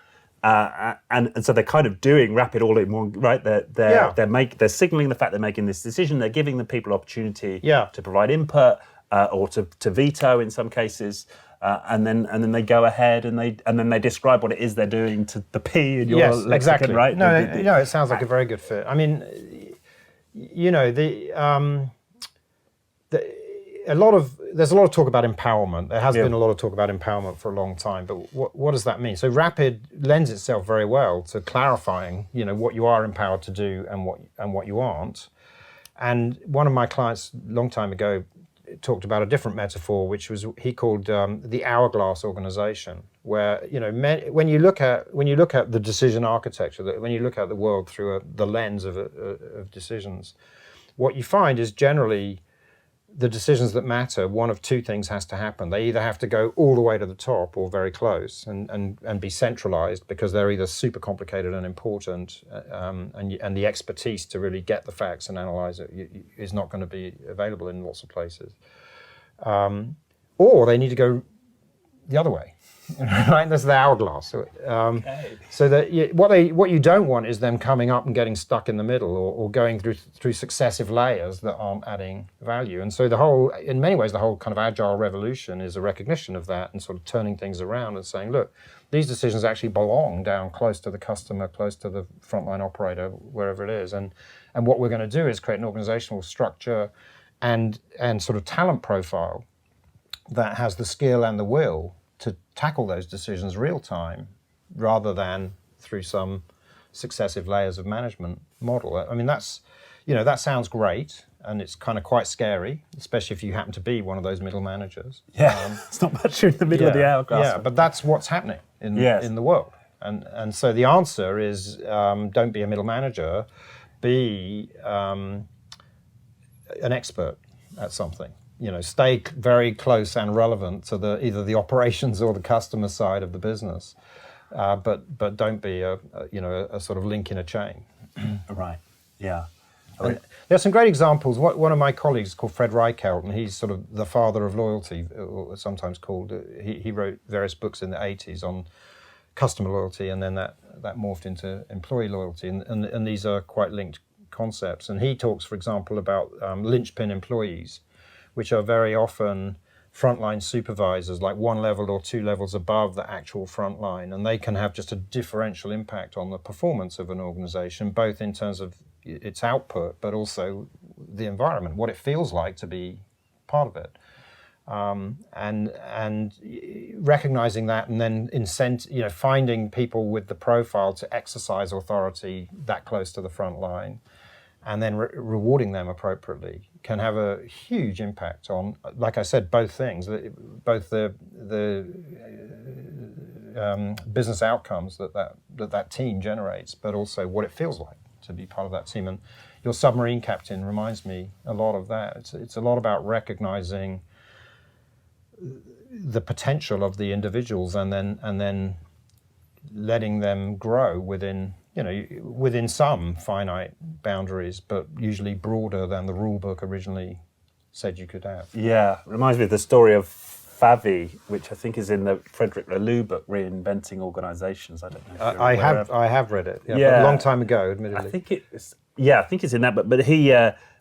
and so they're kind of doing rapid all in one, right? They're signalling the fact they're making this decision. They're giving the people opportunity to provide input or to veto in some cases. And then they go ahead and then they describe what it is they're doing to the P in your lexicon, exactly. right? No, it sounds like a very good fit. I mean, there's a lot of talk about empowerment. There has been a lot of talk about empowerment for a long time, but what does that mean? So rapid lends itself very well to clarifying, what you are empowered to do and what you aren't. And one of my clients a long time ago talked about a different metaphor, which was he called the hourglass organization, where when you look at the decision architecture, when you look at the world through the lens of decisions, what you find is generally the decisions that matter, one of two things has to happen. They either have to go all the way to the top or very close and be centralized because they're either super complicated and important and the expertise to really get the facts and analyze it is not going to be available in lots of places. Or they need to go the other way. Right, that's the hourglass. So that what you don't want is them coming up and getting stuck in the middle, or going through successive layers that aren't adding value. And so in many ways, the whole kind of agile revolution is a recognition of that and sort of turning things around and saying, look, these decisions actually belong down close to the customer, close to the frontline operator, wherever it is. And what we're going to do is create an organizational structure and sort of talent profile that has the skill and the will to tackle those decisions real time rather than through some successive layers of management model. I mean, that sounds great, and it's kind of quite scary, especially if you happen to be one of those middle managers. Yeah, it's not much in the middle of the hourglass. Yeah, but that's what's happening in the world. And so the answer is don't be a middle manager, be an expert at something. Stay very close and relevant to either the operations or the customer side of the business, but don't be a sort of link in a chain. Right. Yeah. And there are some great examples. One of my colleagues is called Fred Reichelt, and he's sort of the father of loyalty, or sometimes called. He wrote various books in the 80s on customer loyalty, and then that morphed into employee loyalty, and these are quite linked concepts. And he talks, for example, about linchpin employees, which are very often frontline supervisors, like one level or two levels above the actual frontline, and they can have just a differential impact on the performance of an organization, both in terms of its output, but also the environment, what it feels like to be part of it. And recognizing that, and then finding people with the profile to exercise authority that close to the front line, and then rewarding them appropriately can have a huge impact on, like I said, both things, both the business outcomes that team generates, but also what it feels like to be part of that team. And your submarine captain reminds me a lot of that. It's a lot about recognizing the potential of the individuals and then letting them grow within some finite boundaries, but usually broader than the rule book originally said you could have. Yeah, reminds me of the story of Favi, which I think is in the Frederick Laloux book, Reinventing Organizations. I don't know. I have read it. Yeah, but a long time ago, admittedly. I think it's in that book.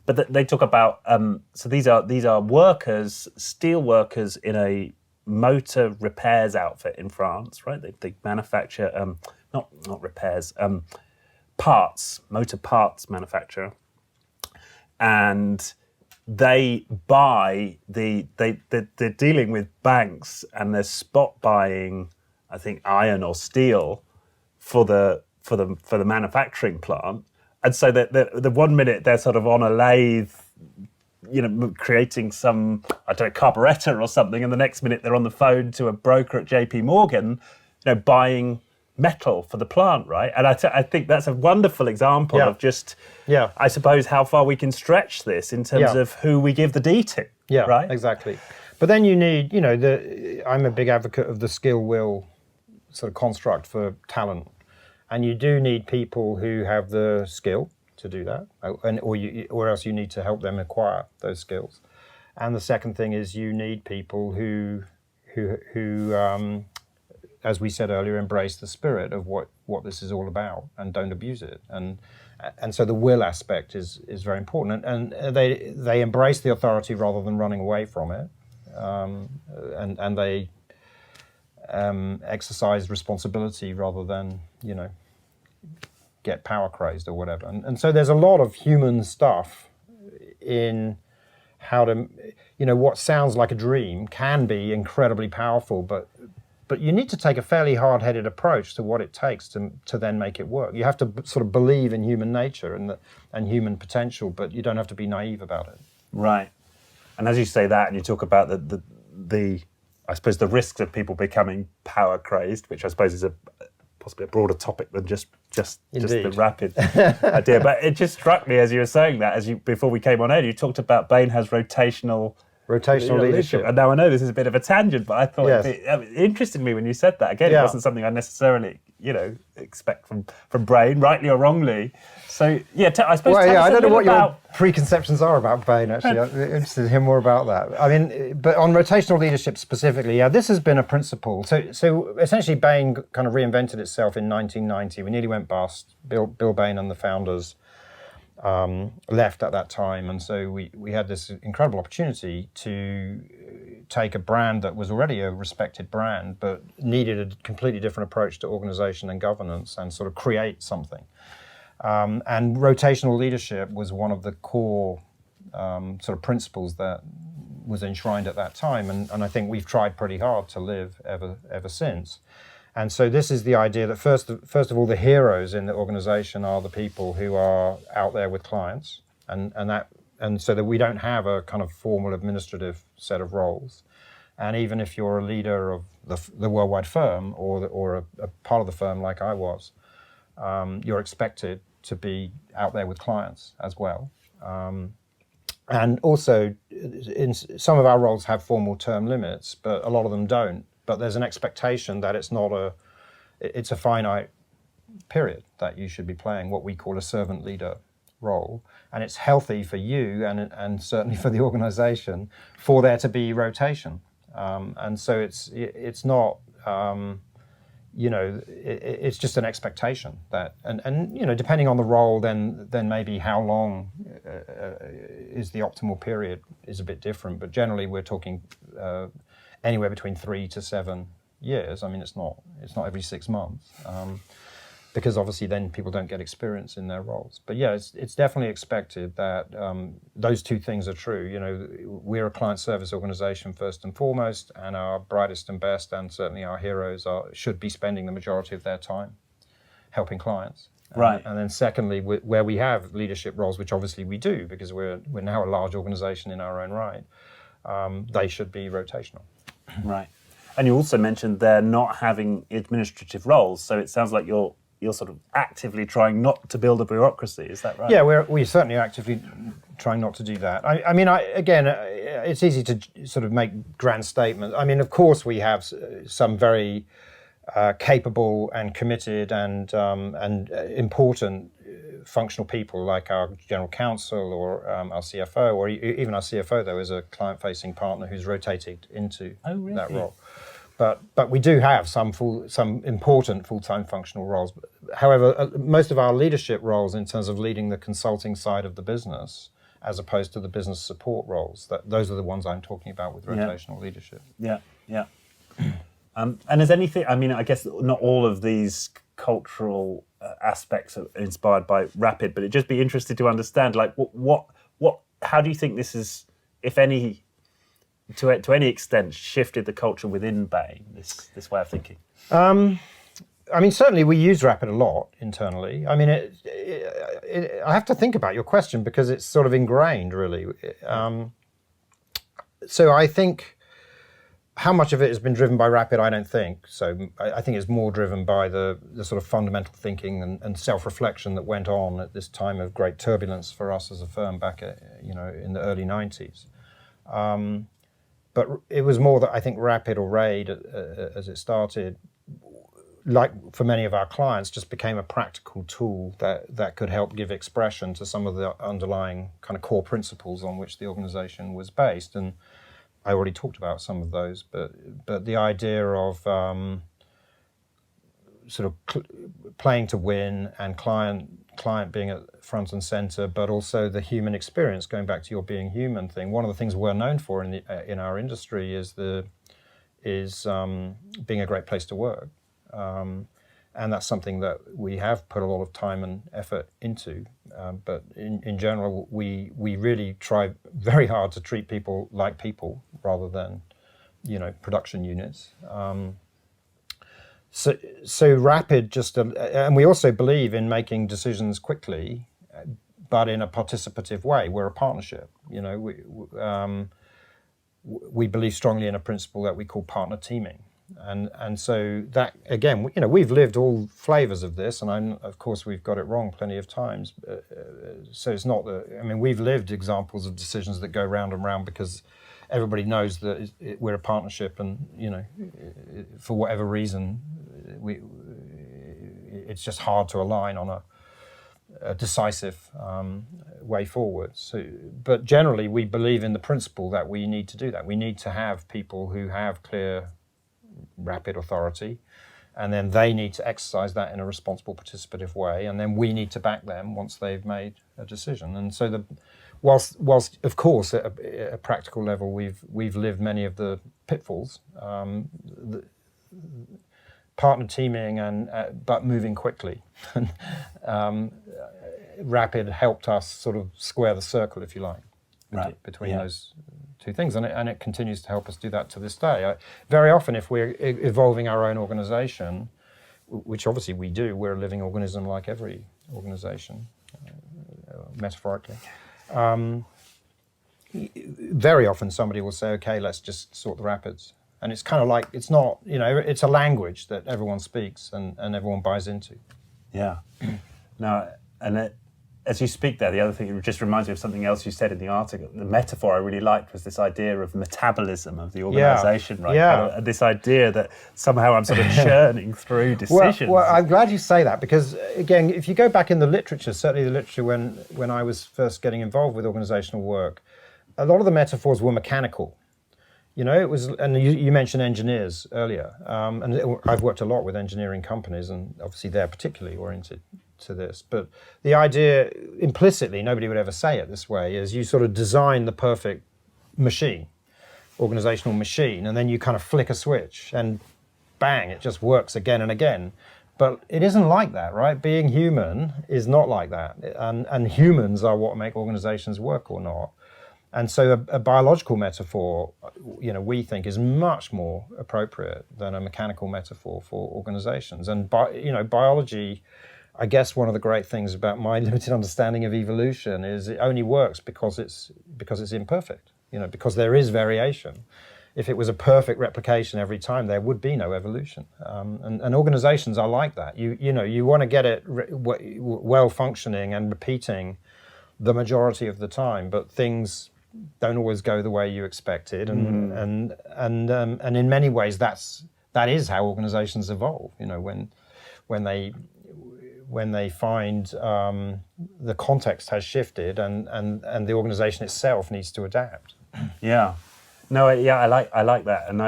But they talk about so these are workers, steel workers in a motor repairs outfit in France, right? They manufacture not repairs, motor parts manufacturer. And they buy they're dealing with banks and they're spot buying, I think, iron or steel for the manufacturing plant, and so the 1 minute they're sort of on a lathe, creating some, I don't know, carburetor or something, and the next minute they're on the phone to a broker at JP Morgan, buying metal for the plant, right? And I think that's a wonderful example of just, I suppose, how far we can stretch this in terms of who we give the D to, right? Exactly. But then you need, I'm a big advocate of the skill-will sort of construct for talent. And you do need people who have the skill to do that, or else you need to help them acquire those skills. And the second thing is you need people who as we said earlier, embrace the spirit of what this is all about and don't abuse it. And so the will aspect is very important. And they embrace the authority rather than running away from it. And they exercise responsibility rather than, get power crazed or whatever. And so there's a lot of human stuff in how to, what sounds like a dream can be incredibly powerful, but you need to take a fairly hard-headed approach to what it takes to then make it work. You have to sort of believe in human nature and human potential, but you don't have to be naive about it. Right. And as you say that, and you talk about the I suppose the risks of people becoming power crazed, which I suppose is possibly a broader topic than just the rapid idea. But it just struck me as you were saying that, before we came on air, you talked about Bain has rotational leadership. And now I know this is a bit of a tangent, but I thought it interested me when you said that. Again, it wasn't something I necessarily, expect from Bain, rightly or wrongly. So, I suppose. I don't know what your preconceptions are about Bain, actually. I'm interested to hear more about that. I mean, but on rotational leadership specifically, this has been a principle. So essentially, Bain kind of reinvented itself in 1990. We nearly went bust. Bill Bain and the founders left at that time, and so we had this incredible opportunity to take a brand that was already a respected brand but needed a completely different approach to organization and governance and sort of create something. And rotational leadership was one of the core sort of principles that was enshrined at that time, and I think we've tried pretty hard to live ever since. And so this is the idea that first of all, the heroes in the organization are the people who are out there with clients, and so that we don't have a kind of formal administrative set of roles. And even if you're a leader of the worldwide firm or a part of the firm like I was, you're expected to be out there with clients as well. And also, some of our roles have formal term limits, but a lot of them don't. But there's an expectation that it's a finite period that you should be playing what we call a servant leader role. And it's healthy for you and certainly for the organization for there to be rotation. And so it's not, it's just an expectation that, and depending on the role, then maybe how long is the optimal period is a bit different. But generally we're talking anywhere between 3 to 7 years. I mean, it's not every 6 months, because obviously then people don't get experience in their roles. But it's definitely expected that those two things are true. We're a client service organization first and foremost, and our brightest and best, and certainly our heroes should be spending the majority of their time helping clients. Right. And then secondly, where we have leadership roles, which obviously we do because we're now a large organization in our own right, they should be rotational. Right. And you also mentioned they're not having administrative roles, so it sounds like you're sort of actively trying not to build a bureaucracy. Is that right? Yeah, we're certainly actively trying not to do that. I mean, it's easy to sort of make grand statements. I mean, of course, we have some very capable and committed and important functional people like our general counsel or our CFO, or even our CFO, though, is a client-facing partner who's rotated into that role. But we do have some important full-time functional roles. However, most of our leadership roles in terms of leading the consulting side of the business, as opposed to the business support roles, those are the ones I'm talking about with rotational leadership. Yeah. And is anything, I mean, I guess not all of these cultural aspects are inspired by Rapid, but it'd just be interesting to understand, like, what how do you think this is, if any, to any extent, shifted the culture within Bain, this way of thinking? I mean, certainly we use Rapid a lot internally. I mean, I have to think about your question because it's sort of ingrained, really. So I think how much of it has been driven by Rapid, I don't think. So I think it's more driven by the sort of fundamental thinking and self-reflection that went on at this time of great turbulence for us as a firm back at, in the early 90s. But it was more that I think Rapid or RAID, as it started, like for many of our clients, just became a practical tool that could help give expression to some of the underlying kind of core principles on which the organization was based. And I already talked about some of those, but the idea of sort of playing to win and client being at front and center, but also the human experience, going back to your being human thing. One of the things we're known for in our industry is being a great place to work. And that's something that we have put a lot of time and effort into. But in general, we really try very hard to treat people like people rather than, production units. So Rapid and we also believe in making decisions quickly, but in a participative way. We're a partnership. We believe strongly in a principle that we call partner teaming. And so that, again, we've lived all flavors of this, and of course we've got it wrong plenty of times. So it's not we've lived examples of decisions that go round and round because everybody knows that we're a partnership, and for whatever reason, it's just hard to align on a decisive way forward. So, but generally, we believe in the principle that we need to do that. We need to have people who have clear Rapid authority, and then they need to exercise that in a responsible, participative way, and then we need to back them once they've made a decision. And so, whilst of course at a practical level we've lived many of the pitfalls, partner teaming but moving quickly. Rapid helped us sort of square the circle, if you like, between those two things, and it continues to help us do that to this day. Very often, if we're evolving our own organization, which obviously we do, we're a living organism like every organization, metaphorically. Very often somebody will say, okay, let's just sort the Rapids. And it's kind of like, it's not, it's a language that everyone speaks and everyone buys into. Yeah. No, and as you speak there, the other thing, it just reminds me of something else you said in the article. The metaphor I really liked was this idea of metabolism of the organisation, right? Yeah. Kind of this idea that somehow I'm sort of churning through decisions. Well, I'm glad you say that, because again, if you go back in the literature, certainly the literature when I was first getting involved with organisational work, a lot of the metaphors were mechanical. It was, and you mentioned engineers earlier, and I've worked a lot with engineering companies, and obviously they're particularly oriented to this. But the idea, implicitly, nobody would ever say it this way, is you sort of design the perfect machine, organizational machine, and then you kind of flick a switch, and bang, it just works again and again. But it isn't like that, right? Being human is not like that, and humans are what make organizations work or not. And so a biological metaphor, we think is much more appropriate than a mechanical metaphor for organizations. And biology, I guess one of the great things about my limited understanding of evolution is it only works because it's imperfect, because there is variation. If it was a perfect replication every time, there would be no evolution. And organizations are like that. You want to get it well functioning and repeating the majority of the time, but things don't always go the way you expected, and in many ways that is how organizations evolve. When they find the context has shifted and the organization itself needs to adapt. Yeah, no, yeah, I like that, and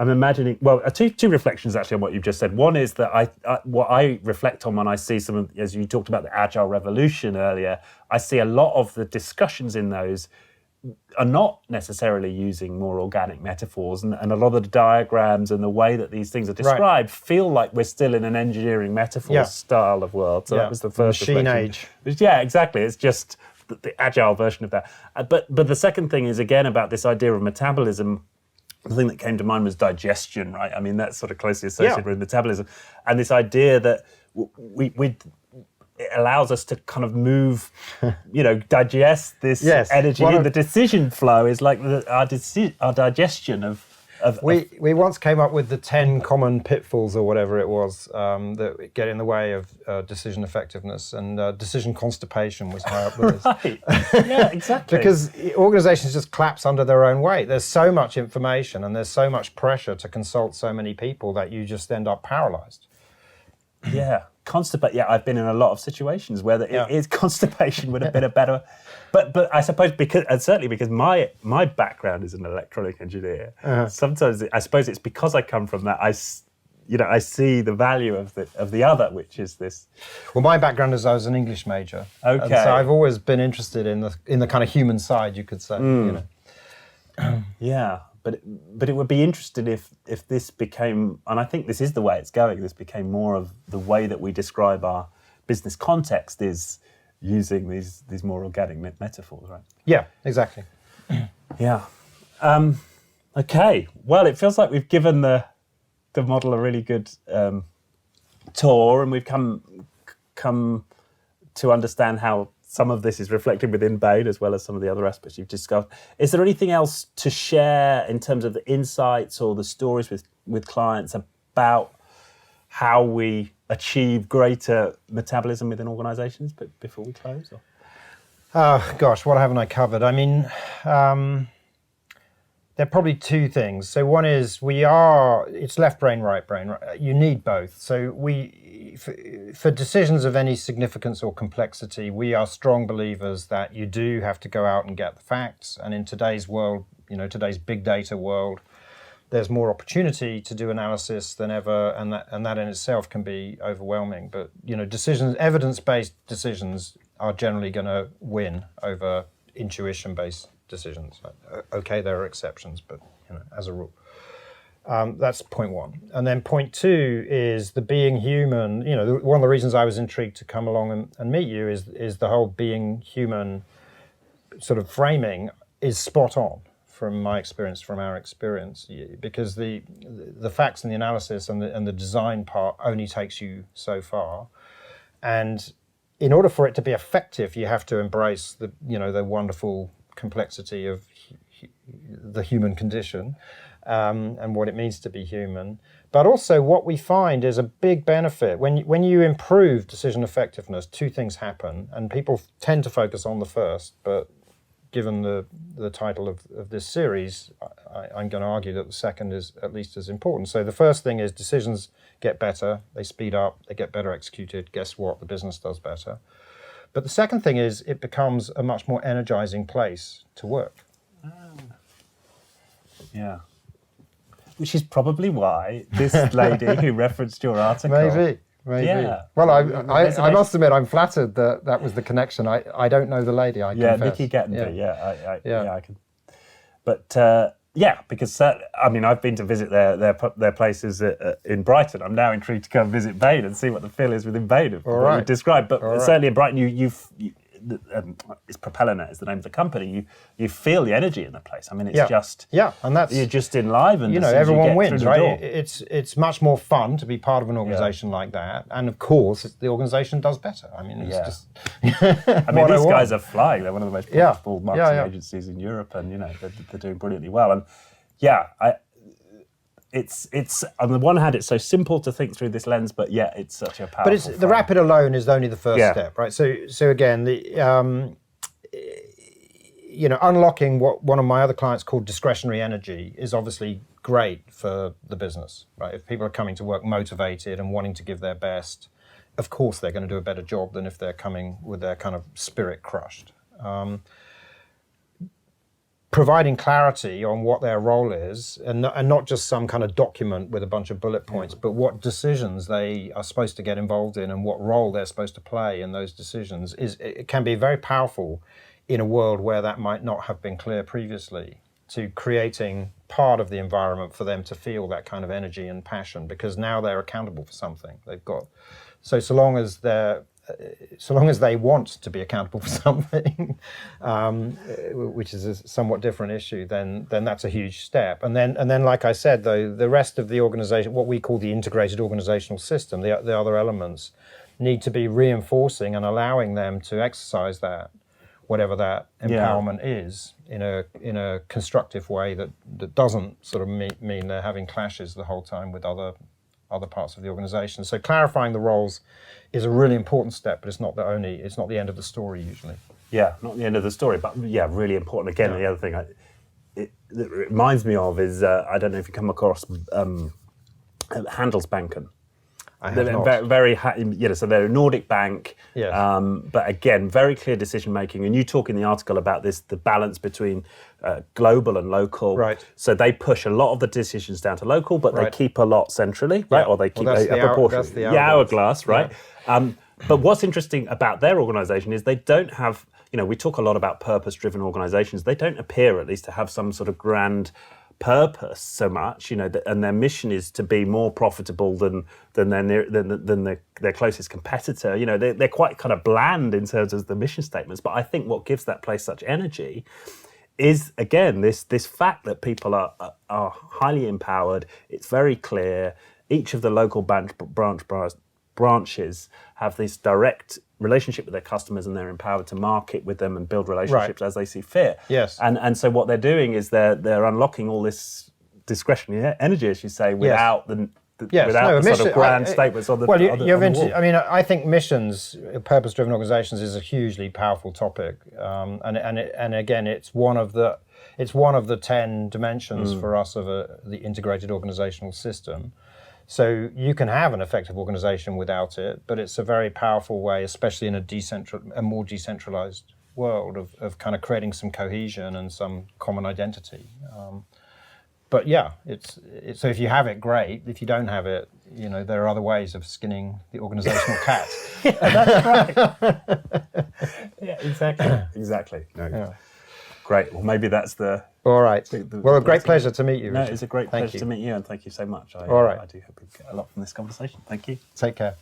I'm imagining, well, two reflections actually on what you've just said. One is that what I reflect on when I see some of, as you talked about the Agile Revolution earlier, I see a lot of the discussions in those are not necessarily using more organic metaphors, and a lot of the diagrams and the way that these things are described feel like we're still in an engineering metaphor style of world. So that was the first machine reflection. age. Yeah, exactly. It's just the agile version of that. But the second thing is, again, about this idea of metabolism. The thing that came to mind was digestion, right? I mean, that's sort of closely associated with metabolism. And this idea that it allows us to kind of move, digest this energy. And the decision flow is like our digestion of we once came up with the 10 common pitfalls or whatever it was that get in the way of decision effectiveness, and decision constipation was high up the list. Right. Yeah, exactly. Because organizations just collapse under their own weight. There's so much information and there's so much pressure to consult so many people that you just end up paralyzed. Yeah. I've been in a lot of situations where it is constipation would have been a better, but I suppose certainly because my background is an electronic engineer. Sometimes I suppose it's because I come from that. I see the value of the other, which is this. Well, my background is I was an English major. Okay. And so I've always been interested in the kind of human side, you could say. Yeah. But it would be interesting if this became, and I think this is the way it's going, this became more of the way that we describe our business context is using these more organic metaphors, right? Yeah, exactly. Yeah. Okay. Well, it feels like we've given the model a really good tour, and we've come to understand how some of this is reflected within Bain as well as some of the other aspects you've discussed. Is there anything else to share in terms of the insights or the stories with clients about how we achieve greater metabolism within organisations before we close? Or? Oh, gosh, what haven't I covered? I mean, there are probably two things. So one is it's left brain, right brain. Right? You need both. So for decisions of any significance or complexity, we are strong believers that you do have to go out and get the facts. And in today's world, today's big data world, there's more opportunity to do analysis than ever, and that in itself can be overwhelming. But evidence-based decisions are generally going to win over intuition-based decisions. Okay, there are exceptions, but as a rule. That's point one. And then point two is the being human. One of the reasons I was intrigued to come along and meet you is the whole being human sort of framing is spot on from my experience, from our experience, because the facts and the analysis and the design part only takes you so far. And in order for it to be effective, you have to embrace the wonderful complexity of the human condition. And what it means to be human. But also what we find is a big benefit. When you improve decision effectiveness, two things happen, and people tend to focus on the first, but given the title of this series, I'm going to argue that the second is at least as important. So the first thing is decisions get better, they speed up, they get better executed. Guess what? The business does better. But the second thing is it becomes a much more energizing place to work. Yeah. Which is probably why this lady who referenced your article. Maybe. Yeah. Well, I must admit, I'm flattered that was the connection. I don't know the lady. I confess. Nikki Gettenby. I can. But because I've been to visit their places in Brighton. I'm now intrigued to go and visit Bain and see what the feel is within Bain of what you described. But certainly in Brighton, it's Propellernet is the name of the company. You feel the energy in the place. I mean, it's just and that's you're just enlivened. Everyone wins, right? It's much more fun to be part of an organisation like that, and of course, the organisation does better. I mean, it's just. I mean, these guys are flying. They're one of the most profitable marketing agencies in Europe, and they're doing brilliantly well. And it's on the one hand, it's so simple to think through this lens, but it's such a powerful. But the rapid alone is only the first step, right? So again, unlocking what one of my other clients called discretionary energy is obviously great for the business, right? If people are coming to work motivated and wanting to give their best, of course they're going to do a better job than if they're coming with their kind of spirit crushed. Providing clarity on what their role is, and not just some kind of document with a bunch of bullet points, but what decisions they are supposed to get involved in and what role they're supposed to play in those decisions it can be very powerful in a world where that might not have been clear previously, to creating part of the environment for them to feel that kind of energy and passion, because now they're accountable for something they've got. So long as they're so long as they want to be accountable for something, which is a somewhat different issue, then that's a huge step. And then, like I said, though, the rest of the organisation, what we call the integrated organisational system, the other elements, need to be reinforcing and allowing them to exercise that, whatever that empowerment is, in a constructive way that doesn't sort of mean they're having clashes the whole time with other parts of the organisation. So clarifying the roles is a really important step, but it's not the end of the story usually. Yeah, not the end of the story, but yeah, really important. Again, the other thing it reminds me of is, I don't know if you come across Handelsbanken. I have not. So they're a Nordic bank, Yes. But again, very clear decision making. And you talk in the article about this, the balance between global and local. Right. So they push a lot of the decisions down to local, but they keep a lot centrally, right? Or they keep a proportion. That's the hourglass, right? Yeah. But what's interesting about their organisation is they don't have, we talk a lot about purpose-driven organisations. They don't appear, at least, to have some sort of grand purpose so much, and their mission is to be more profitable than their closest competitor. They're quite kind of bland in terms of the mission statements. But I think what gives that place such energy is, again, this fact that people are highly empowered. It's very clear. Each of the local branches have this direct relationship with their customers, and they're empowered to market with them and build relationships as they see fit. Yes. And so what they're doing is they're unlocking all this discretionary energy, as you say, without the sort of grand statements on the wall. I mean, I think missions, purpose-driven organisations, is a hugely powerful topic, and again, it's one of the 10 dimensions for us of the integrated organisational system. So you can have an effective organisation without it, but it's a very powerful way, especially in a more decentralised world, of kind of creating some cohesion and some common identity. But yeah, it's so if you have it, great. If you don't have it, there are other ways of skinning the organisational cat. That's right. Yeah, exactly. No. Yeah. Great. Well, maybe that's the. All right. Well, a great pleasure to meet you. No, it's a great pleasure to meet you, and thank you so much. I do hope you get a lot from this conversation. Thank you. Take care.